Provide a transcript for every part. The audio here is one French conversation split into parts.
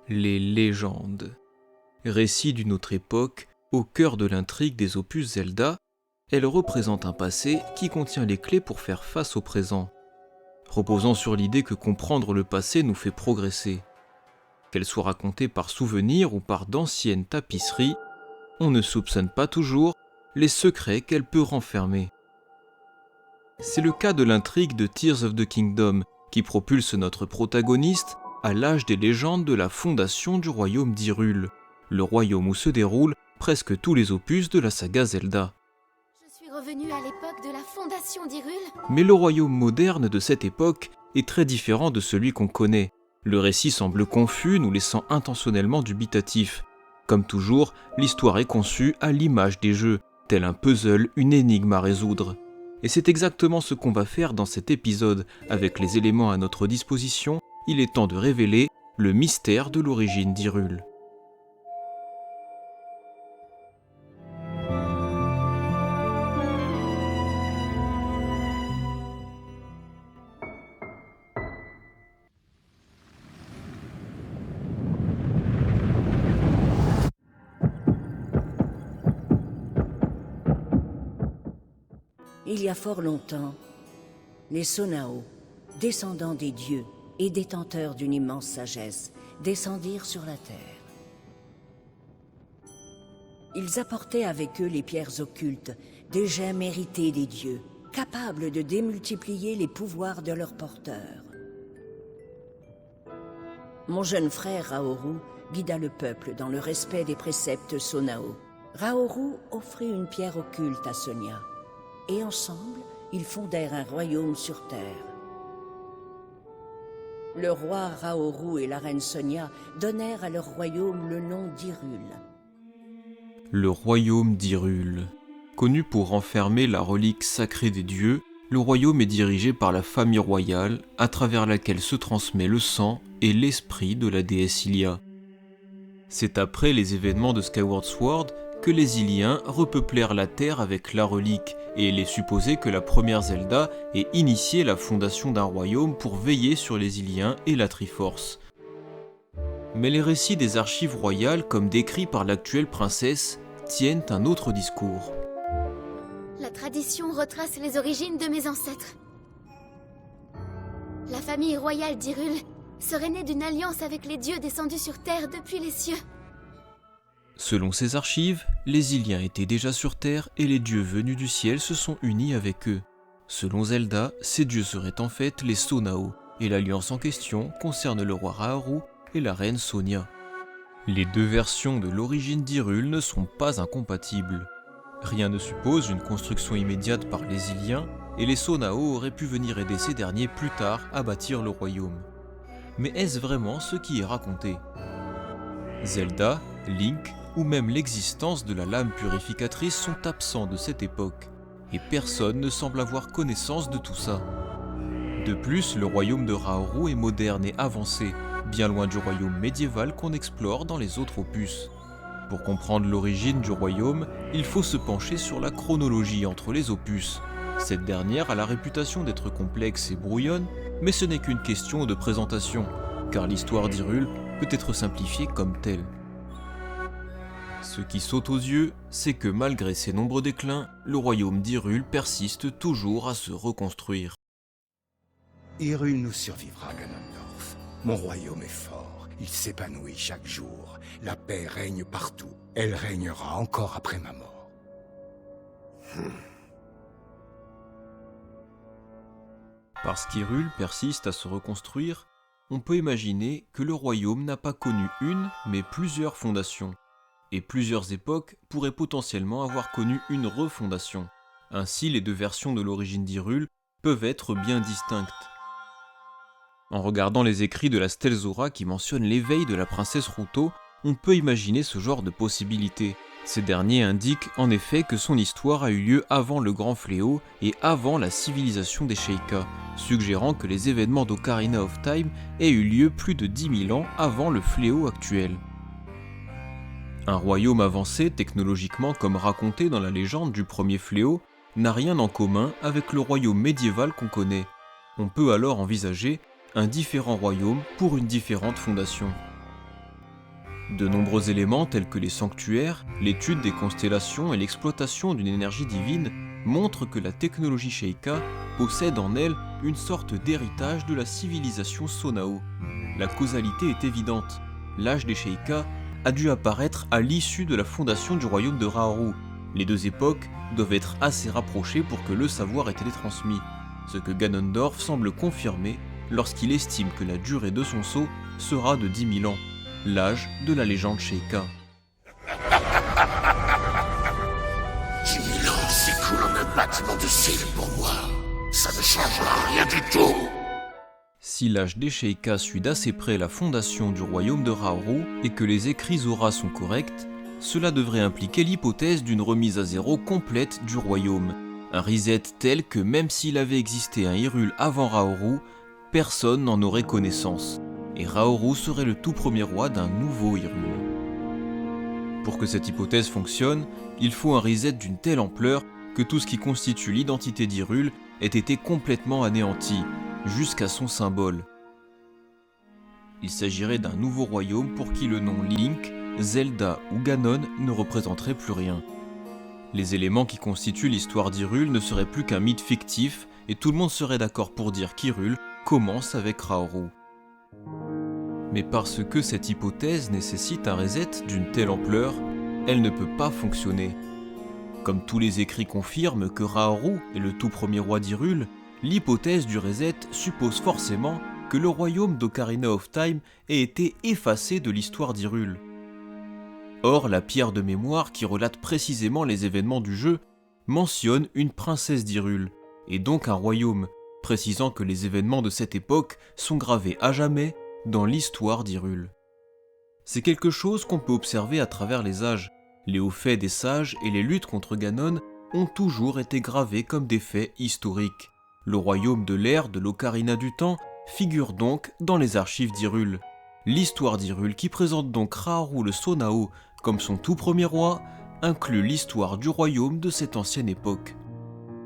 Les légendes. Récit d'une autre époque, au cœur de l'intrigue des opus Zelda, elles représentent un passé qui contient les clés pour faire face au présent, reposant sur l'idée que comprendre le passé nous fait progresser. Qu'elles soient racontées par souvenir ou par d'anciennes tapisseries, on ne soupçonne pas toujours les secrets qu'elle peut renfermer. C'est le cas de l'intrigue de Tears of the Kingdom, qui propulse notre protagoniste à l'âge des légendes de la fondation du royaume d'Hyrule, le royaume où se déroulent presque tous les opus de la saga Zelda. Je suis revenue à l'époque de la fondation d'Hyrule. Mais le royaume moderne de cette époque est très différent de celui qu'on connaît. Le récit semble confus, nous laissant intentionnellement dubitatifs. Comme toujours, l'histoire est conçue à l'image des jeux, tel un puzzle, une énigme à résoudre. Et c'est exactement ce qu'on va faire dans cet épisode. Avec les éléments à notre disposition, il est temps de révéler le mystère de l'origine d'Hyrule. Il y a fort longtemps, les Sonao, descendants des dieux et détenteurs d'une immense sagesse, descendirent sur la terre. Ils apportaient avec eux les pierres occultes, des gemmes héritées des dieux, capables de démultiplier les pouvoirs de leurs porteurs. Mon jeune frère Raoru guida le peuple dans le respect des préceptes Sonao. Raoru offrit une pierre occulte à Sonia. Et ensemble, ils fondèrent un royaume sur terre. Le roi Raoru et la reine Sonia donnèrent à leur royaume le nom d'Hyrule. Le royaume d'Hyrule. Connu pour renfermer la relique sacrée des dieux, le royaume est dirigé par la famille royale, à travers laquelle se transmet le sang et l'esprit de la déesse Hylia. C'est après les événements de Skyward Sword que les Hyliens repeuplèrent la Terre avec la relique, et il est supposé que la première Zelda ait initié la fondation d'un royaume pour veiller sur les Hyliens et la Triforce. Mais les récits des archives royales, comme décrits par l'actuelle princesse, tiennent un autre discours. La tradition retrace les origines de mes ancêtres. La famille royale d'Hyrule serait née d'une alliance avec les dieux descendus sur Terre depuis les cieux. Selon ces archives, les Hyliens étaient déjà sur Terre et les dieux venus du ciel se sont unis avec eux. Selon Zelda, ces dieux seraient en fait les Sonao, et l'alliance en question concerne le roi Raoru et la reine Sonia. Les deux versions de l'origine d'Hyrule ne sont pas incompatibles. Rien ne suppose une construction immédiate par les Hyliens, et les Sonao auraient pu venir aider ces derniers plus tard à bâtir le royaume. Mais est-ce vraiment ce qui est raconté ? Zelda, Link ou même l'existence de la lame purificatrice sont absents de cette époque, et personne ne semble avoir connaissance de tout ça. De plus, le royaume de Raoru est moderne et avancé, bien loin du royaume médiéval qu'on explore dans les autres opus. Pour comprendre l'origine du royaume, il faut se pencher sur la chronologie entre les opus. Cette dernière a la réputation d'être complexe et brouillonne, mais ce n'est qu'une question de présentation, car l'histoire d'Hyrule peut être simplifiée comme telle. Ce qui saute aux yeux, c'est que malgré ses nombreux déclins, le royaume d'Hyrule persiste toujours à se reconstruire. Hyrule nous survivra, Ganondorf. Mon royaume est fort, il s'épanouit chaque jour. La paix règne partout, elle régnera encore après ma mort. Parce qu'Hyrule persiste à se reconstruire, on peut imaginer que le royaume n'a pas connu une, mais plusieurs fondations. Et plusieurs époques pourraient potentiellement avoir connu une refondation. Ainsi, les deux versions de l'origine d'Hyrule peuvent être bien distinctes. En regardant les écrits de la Stèle Zora qui mentionnent l'éveil de la princesse Ruto, on peut imaginer ce genre de possibilités. Ces derniers indiquent en effet que son histoire a eu lieu avant le Grand Fléau et avant la civilisation des Sheikah, suggérant que les événements d'Ocarina of Time aient eu lieu plus de 10 000 ans avant le fléau actuel. Un royaume avancé technologiquement comme raconté dans la légende du premier fléau n'a rien en commun avec le royaume médiéval qu'on connaît. On peut alors envisager un différent royaume pour une différente fondation. De nombreux éléments tels que les sanctuaires, l'étude des constellations et l'exploitation d'une énergie divine montrent que la technologie Sheikah possède en elle une sorte d'héritage de la civilisation Sonao. La causalité est évidente. L'âge des Sheikah a dû apparaître à l'issue de la fondation du royaume de Raoru. Les deux époques doivent être assez rapprochées pour que le savoir ait été transmis, ce que Ganondorf semble confirmer lorsqu'il estime que la durée de son sceau sera de 10 000 ans, l'âge de la légende Sheikah. 10 000 ans s'écoulent en un battement de cils pour moi. Ça ne changera rien du tout. Si l'âge des Sheikah suit d'assez près la fondation du royaume de Raoru et que les écrits Zora sont corrects, cela devrait impliquer l'hypothèse d'une remise à zéro complète du royaume. Un reset tel que même s'il avait existé un Hyrule avant Raoru, personne n'en aurait connaissance, et Raoru serait le tout premier roi d'un nouveau Hyrule. Pour que cette hypothèse fonctionne, il faut un reset d'une telle ampleur que tout ce qui constitue l'identité d'Hyrule ait été complètement anéanti, jusqu'à son symbole. Il s'agirait d'un nouveau royaume pour qui le nom Link, Zelda ou Ganon ne représenterait plus rien. Les éléments qui constituent l'histoire d'Hyrule ne seraient plus qu'un mythe fictif et tout le monde serait d'accord pour dire qu'Hyrule commence avec Raoru. Mais parce que cette hypothèse nécessite un reset d'une telle ampleur, elle ne peut pas fonctionner. Comme tous les écrits confirment que Raoru est le tout premier roi d'Hyrule, l'hypothèse du reset suppose forcément que le royaume d'Ocarina of Time ait été effacé de l'histoire d'Hyrule. Or, la pierre de mémoire qui relate précisément les événements du jeu mentionne une princesse d'Hyrule, et donc un royaume, précisant que les événements de cette époque sont gravés à jamais dans l'histoire d'Hyrule. C'est quelque chose qu'on peut observer à travers les âges. Les hauts faits des sages et les luttes contre Ganon ont toujours été gravés comme des faits historiques. Le royaume de l'ère de l'Ocarina du Temps figure donc dans les archives d'Hyrule. L'histoire d'Hyrule, qui présente donc Raoru le Sonao comme son tout premier roi, inclut l'histoire du royaume de cette ancienne époque.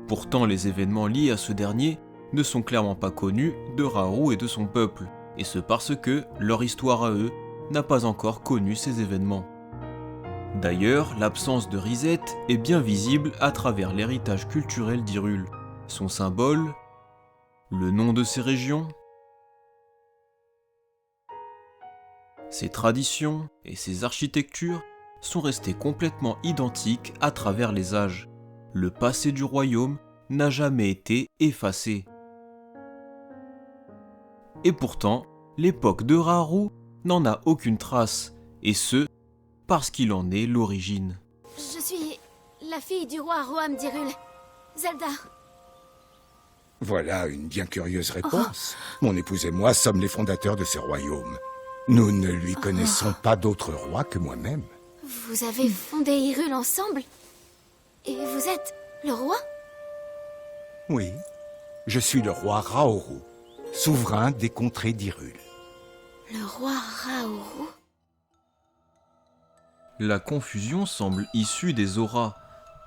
Pourtant, les événements liés à ce dernier ne sont clairement pas connus de Raoru et de son peuple, et ce parce que leur histoire à eux n'a pas encore connu ces événements. D'ailleurs, l'absence de reset est bien visible à travers l'héritage culturel d'Hyrule. Son symbole, le nom de ses régions, ses traditions et ses architectures sont restés complètement identiques à travers les âges. Le passé du royaume n'a jamais été effacé. Et pourtant, l'époque de Raoru n'en a aucune trace, et ce, parce qu'il en est l'origine. Je suis la fille du roi Roham d'Hyrule, Zelda. Voilà une bien curieuse réponse. Mon épouse et moi sommes les fondateurs de ce royaume. Nous ne lui connaissons pas d'autre roi que moi-même. Vous avez fondé Hyrule ensemble? Et vous êtes le roi? Oui, je suis le roi Raoru, souverain des contrées d'Hyrule. Le roi Raoru? La confusion semble issue des auras,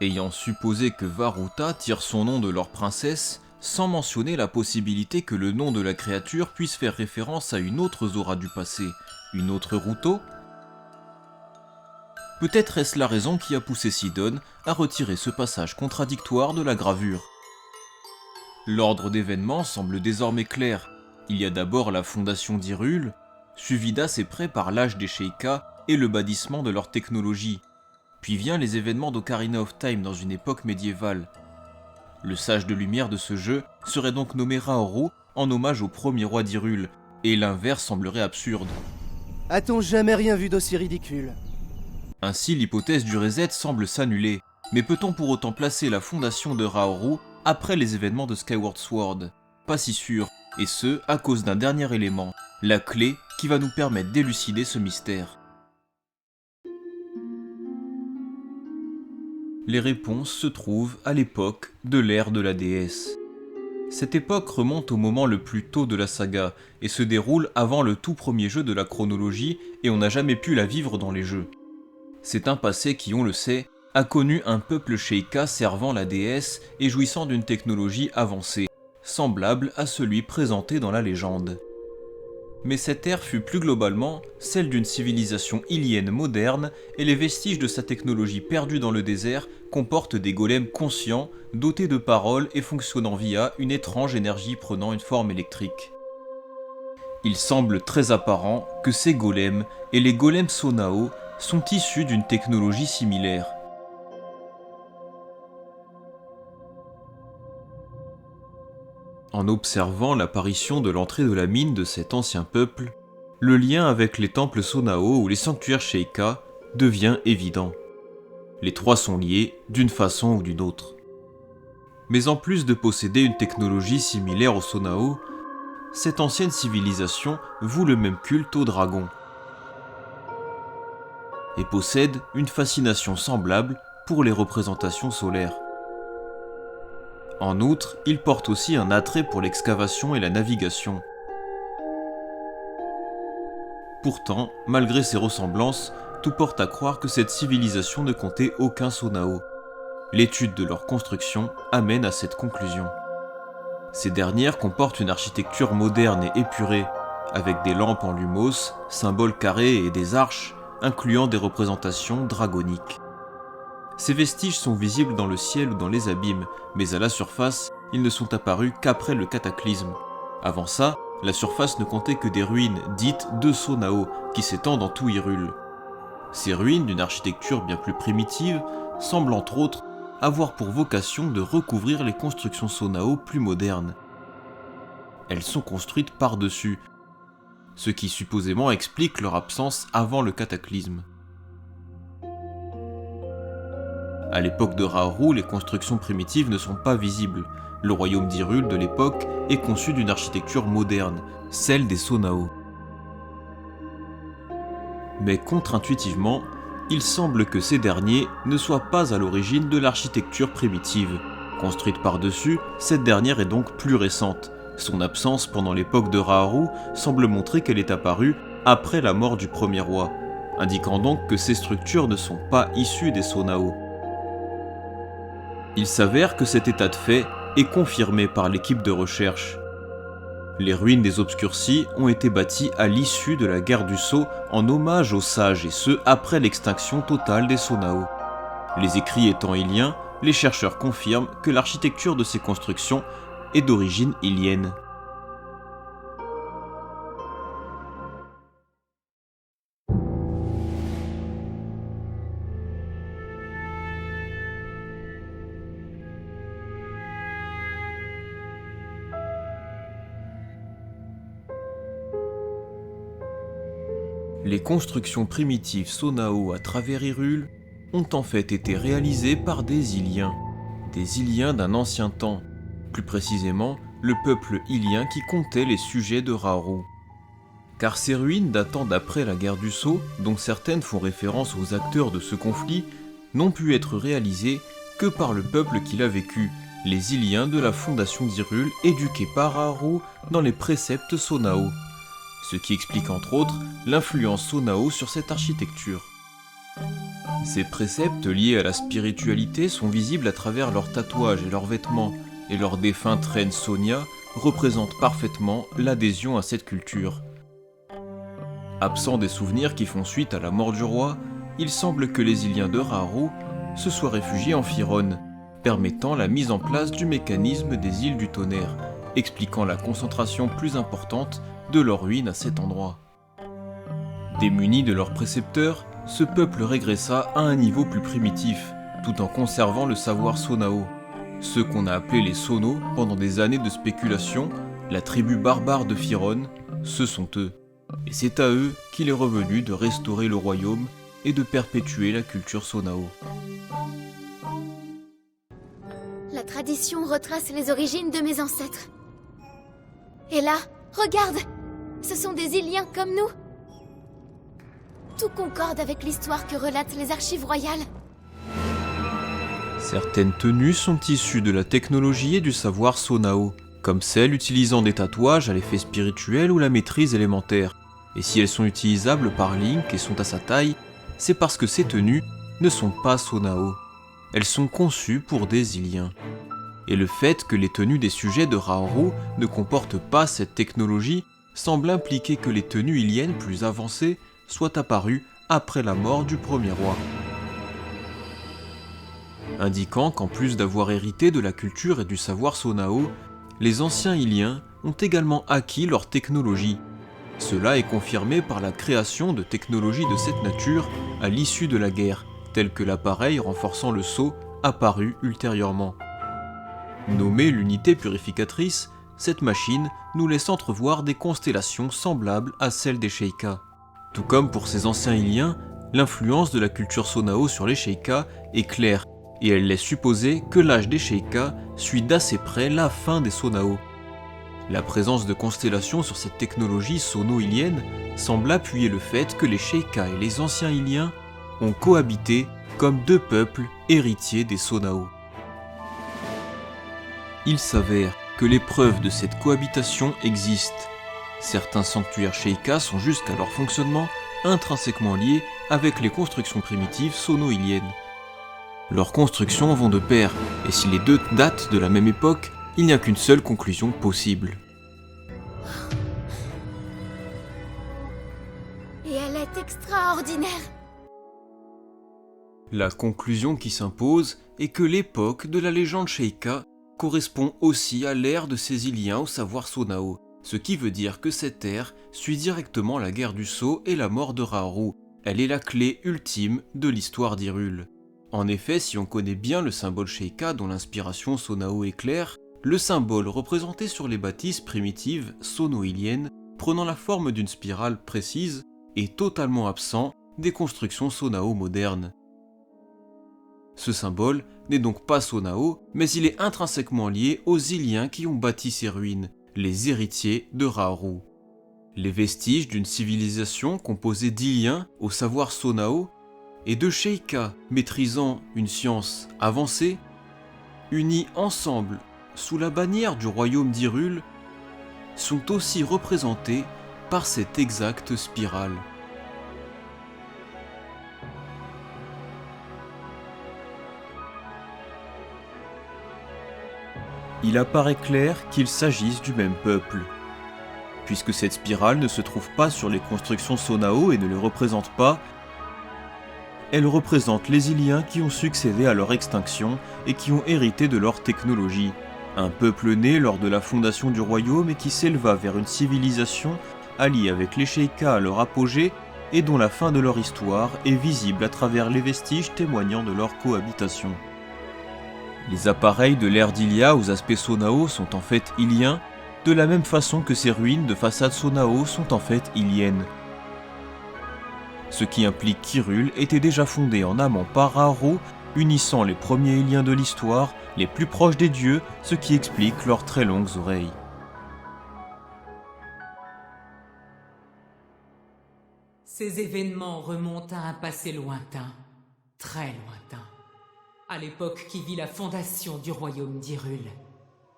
ayant supposé que Varuta tire son nom de leur princesse, sans mentionner la possibilité que le nom de la créature puisse faire référence à une autre Zora du passé, une autre Ruto. Peut-être est-ce la raison qui a poussé Sidon à retirer ce passage contradictoire de la gravure. L'ordre d'événements semble désormais clair. Il y a d'abord la fondation d'Hyrule, suivie d'assez près par l'âge des Sheikah et le bannissement de leur technologie. Puis vient les événements d'Ocarina of Time dans une époque médiévale. Le sage de lumière de ce jeu serait donc nommé Raoru en hommage au premier roi d'Hyrule, et l'inverse semblerait absurde. A-t-on jamais rien vu d'aussi ridicule? Ainsi, l'hypothèse du reset semble s'annuler, mais peut-on pour autant placer la fondation de Raoru après les événements de Skyward Sword? Pas si sûr, et ce, à cause d'un dernier élément, la clé qui va nous permettre d'élucider ce mystère. Les réponses se trouvent à l'époque de l'ère de la déesse. Cette époque remonte au moment le plus tôt de la saga et se déroule avant le tout premier jeu de la chronologie et on n'a jamais pu la vivre dans les jeux. C'est un passé qui, on le sait, a connu un peuple Sheikah servant la déesse et jouissant d'une technologie avancée, semblable à celui présenté dans la légende. Mais cette ère fut plus globalement celle d'une civilisation hylienne moderne, et les vestiges de sa technologie perdue dans le désert comportent des golems conscients, dotés de paroles et fonctionnant via une étrange énergie prenant une forme électrique. Il semble très apparent que ces golems et les golems Sonao sont issus d'une technologie similaire. En observant l'apparition de l'entrée de la mine de cet ancien peuple, le lien avec les temples Sonao ou les sanctuaires Sheikah devient évident. Les trois sont liés d'une façon ou d'une autre. Mais en plus de posséder une technologie similaire au Sonao, cette ancienne civilisation voue le même culte aux dragons et possède une fascination semblable pour les représentations solaires. En outre, il porte aussi un attrait pour l'excavation et la navigation. Pourtant, malgré ces ressemblances, tout porte à croire que cette civilisation ne comptait aucun Sonao. L'étude de leur construction amène à cette conclusion. Ces dernières comportent une architecture moderne et épurée, avec des lampes en lumos, symboles carrés et des arches, incluant des représentations dragoniques. Ces vestiges sont visibles dans le ciel ou dans les abîmes, mais à la surface, ils ne sont apparus qu'après le cataclysme. Avant ça, la surface ne comptait que des ruines dites de Sonao, qui s'étendent dans tout Hyrule. Ces ruines, d'une architecture bien plus primitive, semblent entre autres avoir pour vocation de recouvrir les constructions Sonao plus modernes. Elles sont construites par-dessus, ce qui supposément explique leur absence avant le cataclysme. À l'époque de Raoru, les constructions primitives ne sont pas visibles. Le royaume d'Hyrule de l'époque est conçu d'une architecture moderne, celle des Sonao. Mais contre-intuitivement, il semble que ces derniers ne soient pas à l'origine de l'architecture primitive. Construite par-dessus, cette dernière est donc plus récente. Son absence pendant l'époque de Raoru semble montrer qu'elle est apparue après la mort du premier roi, indiquant donc que ces structures ne sont pas issues des Sonao. Il s'avère que cet état de fait est confirmé par l'équipe de recherche. Les ruines des Obscurcis ont été bâties à l'issue de la guerre du Sceau en hommage aux sages, et ce après l'extinction totale des Sonao. Les écrits étant hyliens, les chercheurs confirment que l'architecture de ces constructions est d'origine hylienne. Les constructions primitives Sonao à travers Hyrule ont en fait été réalisées par des Hyliens d'un ancien temps, plus précisément le peuple hylien qui comptait les sujets de Raoru. Car ces ruines datant d'après la guerre du Sceau, dont certaines font référence aux acteurs de ce conflit, n'ont pu être réalisées que par le peuple qui l'a vécu, les Hyliens de la fondation d'Hyrule éduqués par Raoru dans les préceptes Sonao. Ce qui explique entre autres l'influence Sonao sur cette architecture. Ces préceptes liés à la spiritualité sont visibles à travers leurs tatouages et leurs vêtements, et leur défunte reine Sonia représente parfaitement l'adhésion à cette culture. Absent des souvenirs qui font suite à la mort du roi, il semble que les Hyliens de Raoru se soient réfugiés en Fironne, permettant la mise en place du mécanisme des îles du tonnerre, expliquant la concentration plus importante de leurs ruines à cet endroit. Démunis de leurs précepteurs, ce peuple régressa à un niveau plus primitif, tout en conservant le savoir Sonao. Ceux qu'on a appelés les Sono pendant des années de spéculation, la tribu barbare de Fironne, ce sont eux. Et c'est à eux qu'il est revenu de restaurer le royaume et de perpétuer la culture Sonao. La tradition retrace les origines de mes ancêtres. Et là, regarde! Ce sont des Hyliens comme nous. Tout concorde avec l'histoire que relatent les archives royales. Certaines tenues sont issues de la technologie et du savoir Sonao, comme celles utilisant des tatouages à l'effet spirituel ou la maîtrise élémentaire. Et si elles sont utilisables par Link et sont à sa taille, c'est parce que ces tenues ne sont pas Sonao. Elles sont conçues pour des Hyliens. Et le fait que les tenues des sujets de Raoru ne comportent pas cette technologie semble impliquer que les tenues hyliennes plus avancées soient apparues après la mort du premier roi, indiquant qu'en plus d'avoir hérité de la culture et du savoir Sonao, les anciens Hyliens ont également acquis leur technologie. Cela est confirmé par la création de technologies de cette nature à l'issue de la guerre, telles que l'appareil renforçant le sceau apparu ultérieurement. Nommée l'unité purificatrice, cette machine nous laisse entrevoir des constellations semblables à celles des Sheikah. Tout comme pour ces anciens Hyliens, l'influence de la culture Sonao sur les Sheikah est claire, et elle laisse supposer que l'âge des Sheikah suit d'assez près la fin des Sonao. La présence de constellations sur cette technologie sono-hylienne semble appuyer le fait que les Sheikah et les anciens Hyliens ont cohabité comme deux peuples héritiers des Sonao. Il s'avère que les preuves de cette cohabitation existent. Certains sanctuaires Sheikah sont jusqu'à leur fonctionnement intrinsèquement liés avec les constructions primitives sono-hyliennes. Leurs constructions vont de pair, et si les deux datent de la même époque, il n'y a qu'une seule conclusion possible. Et elle est extraordinaire. La conclusion qui s'impose est que l'époque de la légende Sheikah correspond aussi à l'ère de ces Hyliens au savoir Sonao, ce qui veut dire que cette ère suit directement la guerre du Sceau et la mort de Raoru. Elle est la clé ultime de l'histoire d'Hyrule. En effet, si on connaît bien le symbole Sheikah dont l'inspiration Sonao est claire, le symbole représenté sur les bâtisses primitives sono-hyliennes, prenant la forme d'une spirale précise, est totalement absent des constructions Sonao modernes. Ce symbole n'est donc pas Sonao, mais il est intrinsèquement lié aux Hyliens qui ont bâti ces ruines, les héritiers de Raoru. Les vestiges d'une civilisation composée d'Hyliens au savoir Sonao et de Sheikah maîtrisant une science avancée, unis ensemble sous la bannière du royaume d'Hyrule, sont aussi représentés par cette exacte spirale. Il apparaît clair qu'il s'agisse du même peuple, puisque cette spirale ne se trouve pas sur les constructions Sonao et ne les représente pas. Elle représente les Hyliens qui ont succédé à leur extinction et qui ont hérité de leur technologie. Un peuple né lors de la fondation du royaume et qui s'éleva vers une civilisation alliée avec les Sheikah à leur apogée et dont la fin de leur histoire est visible à travers les vestiges témoignant de leur cohabitation. Les appareils de l'ère d'Hylia aux aspects Sonao sont en fait Hyliens, de la même façon que ces ruines de façade Sonao sont en fait Hyliennes. Ce qui implique qu'Hyrule était déjà fondé en amont par Raoru, unissant les premiers Hyliens de l'histoire, les plus proches des dieux, ce qui explique leurs très longues oreilles. Ces événements remontent à un passé lointain, très lointain, à l'époque qui vit la fondation du royaume d'Hyrule.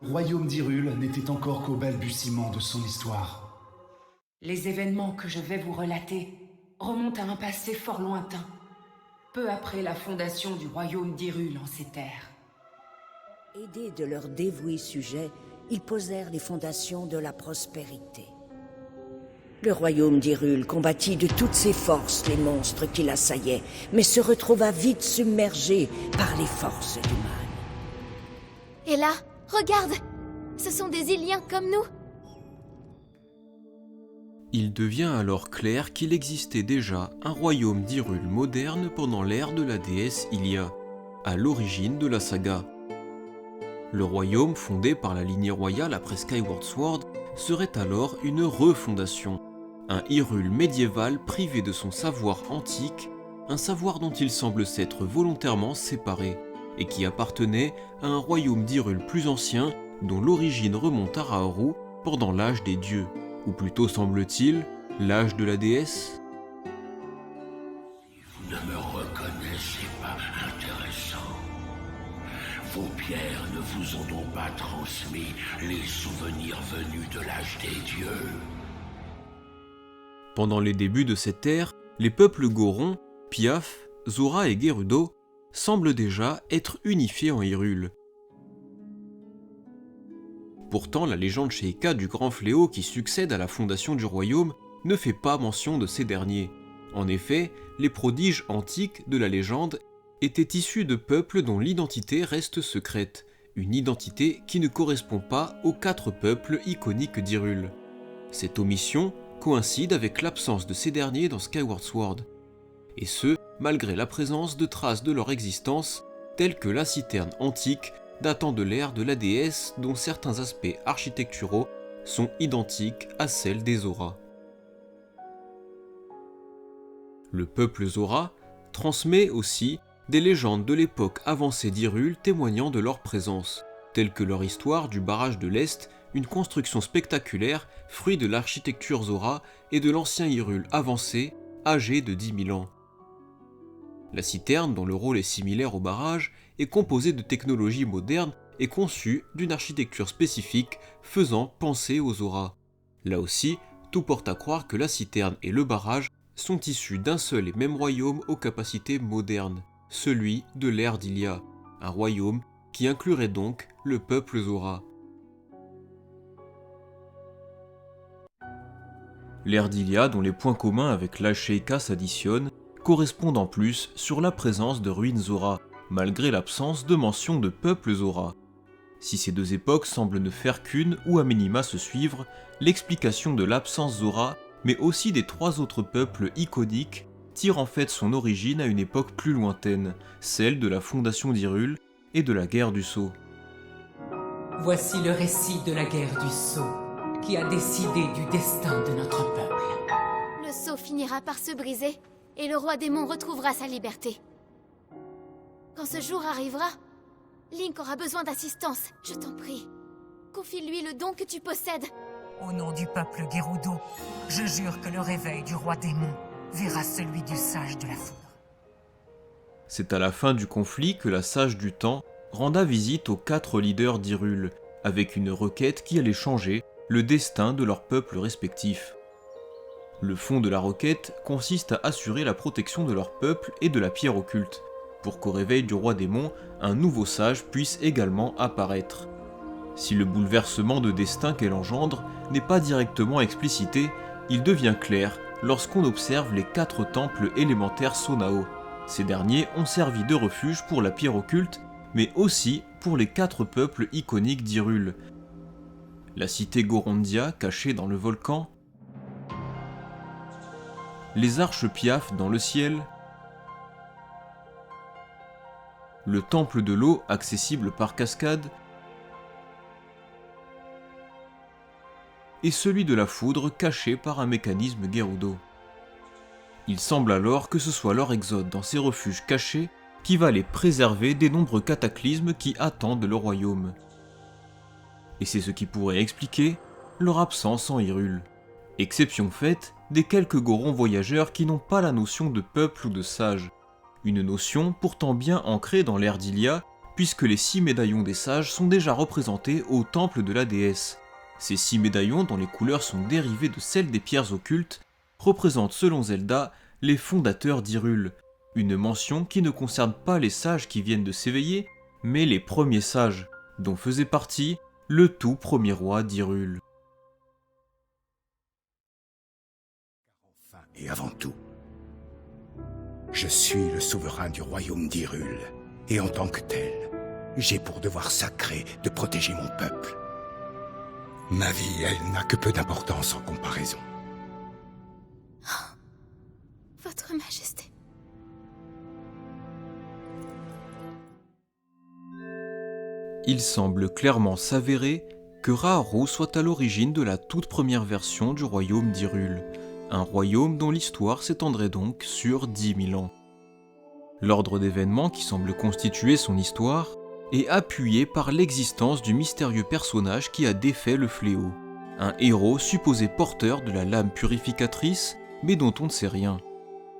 Le royaume d'Hyrule n'était encore qu'au balbutiement de son histoire. Les événements que je vais vous relater remontent à un passé fort lointain, peu après la fondation du royaume d'Hyrule en ces terres. Aidés de leurs dévoués sujets, ils posèrent les fondations de la prospérité. Le royaume d'Hyrule combattit de toutes ses forces les monstres qui l'assaillaient, mais se retrouva vite submergé par les forces du mal. Et là, regarde! Ce sont des Hyliens comme nous! Il devient alors clair qu'il existait déjà un royaume d'Hyrule moderne pendant l'ère de la déesse Hylia, à l'origine de la saga. Le royaume fondé par la lignée royale après Skyward Sword serait alors une refondation, un Hyrule médiéval privé de son savoir antique, un savoir dont il semble s'être volontairement séparé, et qui appartenait à un royaume d'Hyrule plus ancien dont l'origine remonte à Raoru pendant l'âge des dieux, ou plutôt semble-t-il, l'âge de la déesse. Vous ne me reconnaissez pas intéressant. Vos pierres ne vous ont donc pas transmis les souvenirs venus de l'âge des dieux. Pendant les débuts de cette ère, les peuples Goron, Piaf, Zora et Gerudo semblent déjà être unifiés en Hyrule. Pourtant, la légende Sheikah du grand fléau qui succède à la fondation du royaume ne fait pas mention de ces derniers. En effet, les prodiges antiques de la légende étaient issus de peuples dont l'identité reste secrète, une identité qui ne correspond pas aux 4 peuples iconiques d'Hyrule. Cette omission coïncide avec l'absence de ces derniers dans Skyward Sword, et ce, malgré la présence de traces de leur existence, telles que la citerne antique datant de l'ère de la déesse dont certains aspects architecturaux sont identiques à celles des Zora. Le peuple Zora transmet aussi des légendes de l'époque avancée d'Hyrule témoignant de leur présence, telles que leur histoire du barrage de l'Est, une construction spectaculaire, fruit de l'architecture Zora et de l'ancien Hyrule avancé, âgé de 10 000 ans. La citerne, dont le rôle est similaire au barrage, est composée de technologies modernes et conçue d'une architecture spécifique faisant penser aux Zora. Là aussi, tout porte à croire que la citerne et le barrage sont issus d'un seul et même royaume aux capacités modernes, celui de l'ère d'Hylia, un royaume qui inclurait donc le peuple Zora. L'ère d'Hylia, dont les points communs avec l'âge Sheikah s'additionnent, correspondent en plus sur la présence de ruines Zora, malgré l'absence de mention de peuple Zora. Si ces deux époques semblent ne faire qu'une ou à minima se suivre, l'explication de l'absence Zora, mais aussi des 3 autres peuples iconiques, tire en fait son origine à une époque plus lointaine, celle de la fondation d'Hyrule et de la guerre du Sceau. Voici le récit de la guerre du Sceau, qui a décidé du destin de notre peuple. Le sceau finira par se briser, et le roi démon retrouvera sa liberté. Quand ce jour arrivera, Link aura besoin d'assistance, je t'en prie. Confie-lui le don que tu possèdes. Au nom du peuple Gerudo, je jure que le réveil du roi démon verra celui du sage de la foudre. C'est à la fin du conflit que la sage du temps renda visite aux 4 leaders d'Hyrule, avec une requête qui allait changer le destin de leurs peuples respectifs. Le fond de la requête consiste à assurer la protection de leur peuple et de la pierre occulte, pour qu'au réveil du roi démon, un nouveau sage puisse également apparaître. Si le bouleversement de destin qu'elle engendre n'est pas directement explicité, il devient clair lorsqu'on observe les 4 temples élémentaires Sonao. Ces derniers ont servi de refuge pour la pierre occulte, mais aussi pour les 4 peuples iconiques d'Hyrule. La cité Gorondia, cachée dans le volcan, les arches Piaf dans le ciel, le temple de l'eau accessible par cascade, et celui de la foudre caché par un mécanisme Gerudo. Il semble alors que ce soit leur exode dans ces refuges cachés qui va les préserver des nombreux cataclysmes qui attendent le royaume. Et c'est ce qui pourrait expliquer leur absence en Hyrule. Exception faite des quelques Gorons voyageurs qui n'ont pas la notion de peuple ou de sage, une notion pourtant bien ancrée dans l'ère d'Hylia, puisque les 6 médaillons des sages sont déjà représentés au temple de la déesse. Ces 6 médaillons, dont les couleurs sont dérivées de celles des pierres occultes, représentent selon Zelda les fondateurs d'Hyrule, une mention qui ne concerne pas les sages qui viennent de s'éveiller, mais les premiers sages, dont faisait partie le tout premier roi d'Hyrule. Enfin et avant tout, je suis le souverain du royaume d'Hyrule, et en tant que tel, j'ai pour devoir sacré de protéger mon peuple. Ma vie, elle n'a que peu d'importance en comparaison. Oh, Votre Majesté. Il semble clairement s'avérer que Raoru soit à l'origine de la toute première version du royaume d'Hyrule, un royaume dont l'histoire s'étendrait donc sur 10 000 ans. L'ordre d'événements qui semble constituer son histoire est appuyé par l'existence du mystérieux personnage qui a défait le fléau, un héros supposé porteur de la lame purificatrice, mais dont on ne sait rien.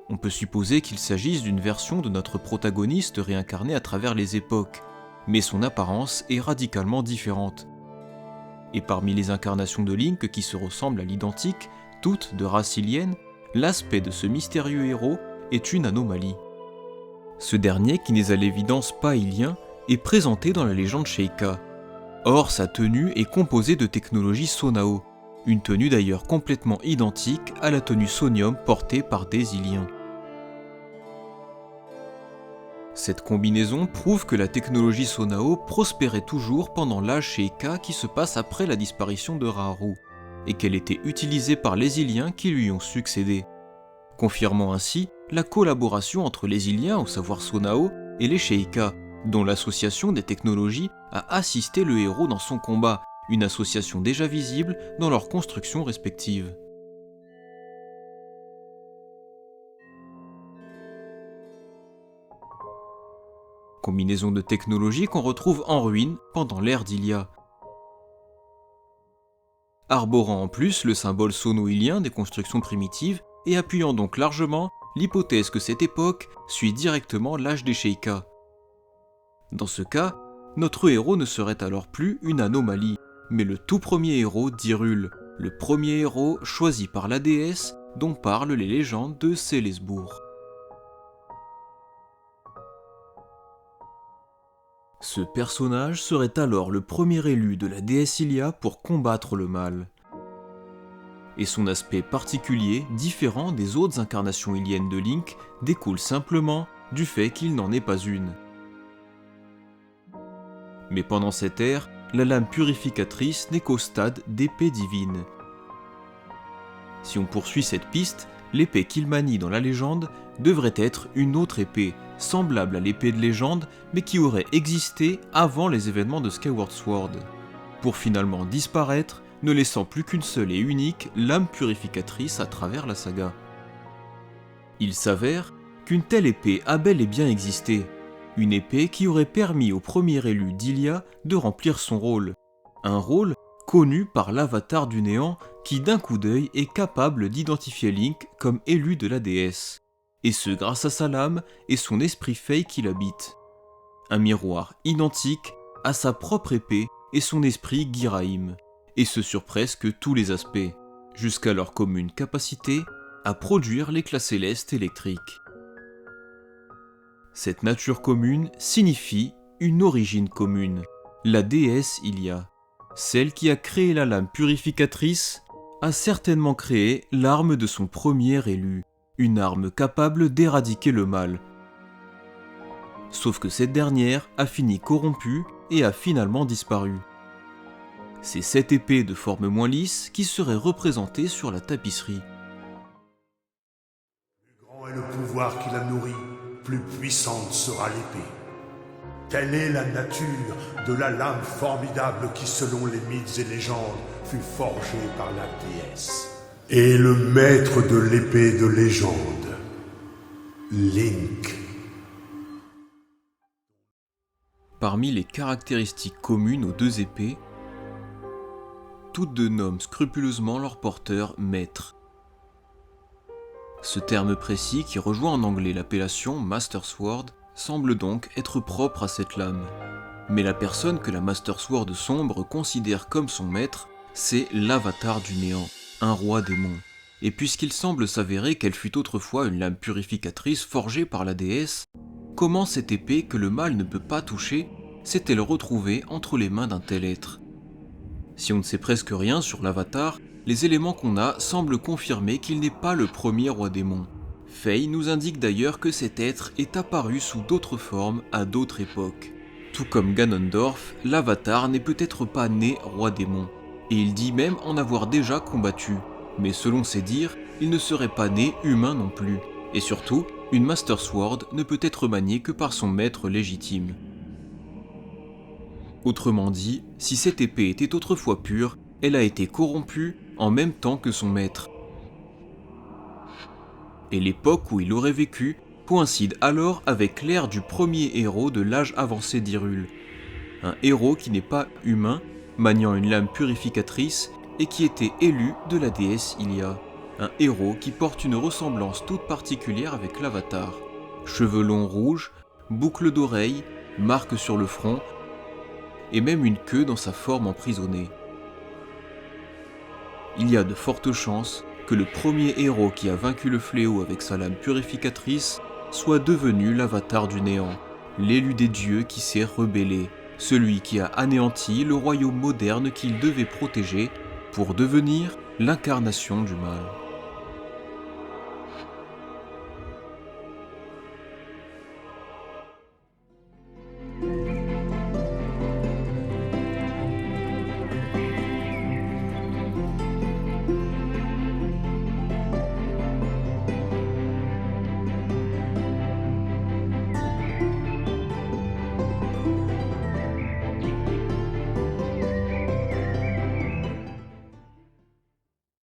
On peut supposer qu'il s'agisse d'une version de notre protagoniste réincarné à travers les époques, mais son apparence est radicalement différente. Et parmi les incarnations de Link qui se ressemblent à l'identique, toutes de race hylienne, l'aspect de ce mystérieux héros est une anomalie. Ce dernier, qui n'est à l'évidence pas hylien, est présenté dans la légende Sheikah. Or, sa tenue est composée de technologie Sonao, une tenue d'ailleurs complètement identique à la tenue Sonium portée par des Iliens. Cette combinaison prouve que la technologie Sonao prospérait toujours pendant l'âge Sheikah qui se passe après la disparition de Raoru, et qu'elle était utilisée par les Iliens qui lui ont succédé, confirmant ainsi la collaboration entre les Iliens au savoir Sonao et les Sheikah, dont l'association des technologies a assisté le héros dans son combat, une association déjà visible dans leurs constructions respectives. Combinaison de technologies qu'on retrouve en ruine pendant l'ère d'Ilia. Arborant en plus le symbole sono-ilien des constructions primitives et appuyant donc largement l'hypothèse que cette époque suit directement l'âge des Sheikah. Dans ce cas, notre héros ne serait alors plus une anomalie, mais le tout premier héros d'Hyrule, le premier héros choisi par la déesse dont parlent les légendes de Célesbourg. Ce personnage serait alors le premier élu de la déesse Ilia pour combattre le mal. Et son aspect particulier, différent des autres incarnations iliennes de Link, découle simplement du fait qu'il n'en est pas une. Mais pendant cette ère, la lame purificatrice n'est qu'au stade d'épée divine. Si on poursuit cette piste, l'épée qu'il manie dans la légende devrait être une autre épée, semblable à l'épée de légende, mais qui aurait existé avant les événements de Skyward Sword, pour finalement disparaître, ne laissant plus qu'une seule et unique lame purificatrice à travers la saga. Il s'avère qu'une telle épée a bel et bien existé, une épée qui aurait permis au premier élu d'Ilia de remplir son rôle, un rôle connu par l'avatar du néant qui d'un coup d'œil est capable d'identifier Link comme élu de la déesse, et ce grâce à sa lame et son esprit fey qui l'habite. Un miroir identique à sa propre épée et son esprit Giraim, et ce sur presque tous les aspects, jusqu'à leur commune capacité à produire l'éclat céleste électrique. Cette nature commune signifie une origine commune, la déesse Ilia. Celle qui a créé la lame purificatrice a certainement créé l'arme de son premier élu, une arme capable d'éradiquer le mal. Sauf que cette dernière a fini corrompue et a finalement disparu. C'est cette épée de forme moins lisse qui serait représentée sur la tapisserie. Plus grand est le pouvoir qui la nourrit, plus puissante sera l'épée. Telle est la nature de la lame formidable qui, selon les mythes et légendes, fut forgée par la déesse. Et le maître de l'épée de légende, Link. Parmi les caractéristiques communes aux deux épées, toutes deux nomment scrupuleusement leur porteur maître. Ce terme précis, qui rejoint en anglais l'appellation Master Sword, semble donc être propre à cette lame. Mais la personne que la Master Sword sombre considère comme son maître, c'est l'avatar du néant, un roi démon. Et puisqu'il semble s'avérer qu'elle fut autrefois une lame purificatrice forgée par la déesse, comment cette épée que le mal ne peut pas toucher s'est-elle retrouvée entre les mains d'un tel être ? Si on ne sait presque rien sur l'avatar, les éléments qu'on a semblent confirmer qu'il n'est pas le premier roi démon. Faye nous indique d'ailleurs que cet être est apparu sous d'autres formes à d'autres époques. Tout comme Ganondorf, l'avatar n'est peut-être pas né roi démon, et il dit même en avoir déjà combattu. Mais selon ses dires, il ne serait pas né humain non plus. Et surtout, une Master Sword ne peut être maniée que par son maître légitime. Autrement dit, si cette épée était autrefois pure, elle a été corrompue en même temps que son maître. Et l'époque où il aurait vécu coïncide alors avec l'ère du premier héros de l'âge avancé d'Hyrule. Un héros qui n'est pas humain, maniant une lame purificatrice et qui était élu de la déesse Ilia. Un héros qui porte une ressemblance toute particulière avec l'avatar. Cheveux longs rouges, boucles d'oreilles, marques sur le front, et même une queue dans sa forme emprisonnée. Il y a de fortes chances que le premier héros qui a vaincu le fléau avec sa lame purificatrice soit devenu l'avatar du néant, l'élu des dieux qui s'est rebellé, celui qui a anéanti le royaume moderne qu'il devait protéger pour devenir l'incarnation du mal.